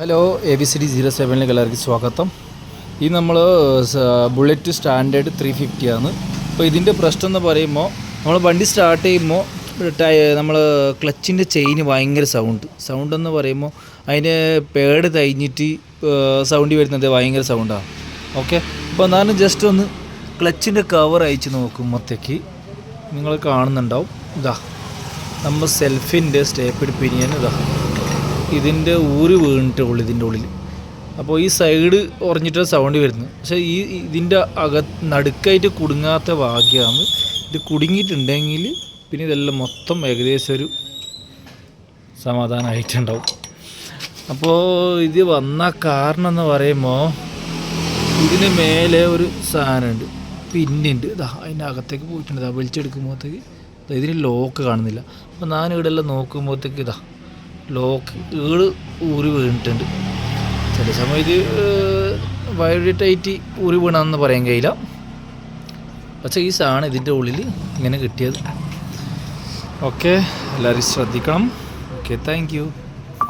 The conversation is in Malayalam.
ഹലോ ABCD 07 എല്ലാവർക്കും സ്വാഗതം. ഈ നമ്മൾ ബുള്ളറ്റ് സ്റ്റാൻഡേർഡ് 350 ആണ്. അപ്പോൾ ഇതിൻ്റെ പ്രശ്നം എന്ന് പറയുമ്പോൾ നമ്മൾ വണ്ടി സ്റ്റാർട്ട് ചെയ്യുമ്പോൾ നമ്മൾ ക്ലച്ചിൻ്റെ ചെയിന് ഭയങ്കര സൗണ്ട് എന്ന് പറയുമ്പോൾ അതിൻ്റെ പേഡ് കഴിഞ്ഞിട്ട് സൗണ്ട് വരുന്നത് ഭയങ്കര സൗണ്ടാണ്. ഓക്കെ, അപ്പോൾ ഞാൻ ജസ്റ്റ് ഒന്ന് ക്ലച്ചിൻ്റെ കവർ അയച്ച് നോക്കുമ്പോഴത്തേക്ക് നിങ്ങൾ കാണുന്നുണ്ടാവും. ഇതാ നമ്മൾ സെൽഫിൻ്റെ സ്റ്റേപ്പിഡ് പിനിയൻ ഇതാ ഇതിൻ്റെ ഊര് വീണിട്ടുള്ളൂ ഇതിൻ്റെ ഉള്ളിൽ. അപ്പോൾ ഈ സൈഡ് ഉറഞ്ഞിട്ട് സൗണ്ട് വരുന്നു. പക്ഷേ ഇതിൻ്റെ നടുക്കായിട്ട് കുടുങ്ങാത്ത ഭാഗ്യമാണ്. ഇത് കുടുങ്ങിയിട്ടുണ്ടെങ്കിൽ പിന്നെ ഇതെല്ലാം മൊത്തം ഏകദേശം ഒരു സമാധാനമായിട്ടുണ്ടാവും. അപ്പോൾ ഇത് വന്ന കാരണം എന്ന് പറയുമ്പോൾ ഇതിന് മേലെ ഒരു സാധനമുണ്ട്, പിന്നുണ്ട്. ഇതാ അതിൻ്റെ അകത്തേക്ക് പോയിട്ടുണ്ട്. ഇതാ വലിച്ചെടുക്കുമ്പോഴത്തേക്ക് ഇതിന് ലോക്ക് കാണുന്നില്ല. അപ്പോൾ ഞാനിവിടെ എല്ലാം നോക്കുമ്പോഴത്തേക്ക് ഇതാ ലോക്ക് ഊരി വീണിട്ടുണ്ട്. ചില സമയം ഇത് വൈഡായിട്ട് ഊരി വീണമെന്ന് പറയാൻ കഴിയില്ല. പക്ഷേ ഈ സാധനം ഇതിൻ്റെ ഉള്ളിൽ ഇങ്ങനെ കിട്ടിയത്. ഓക്കെ, എല്ലാവരും ശ്രദ്ധിക്കണം. Okay, thank you.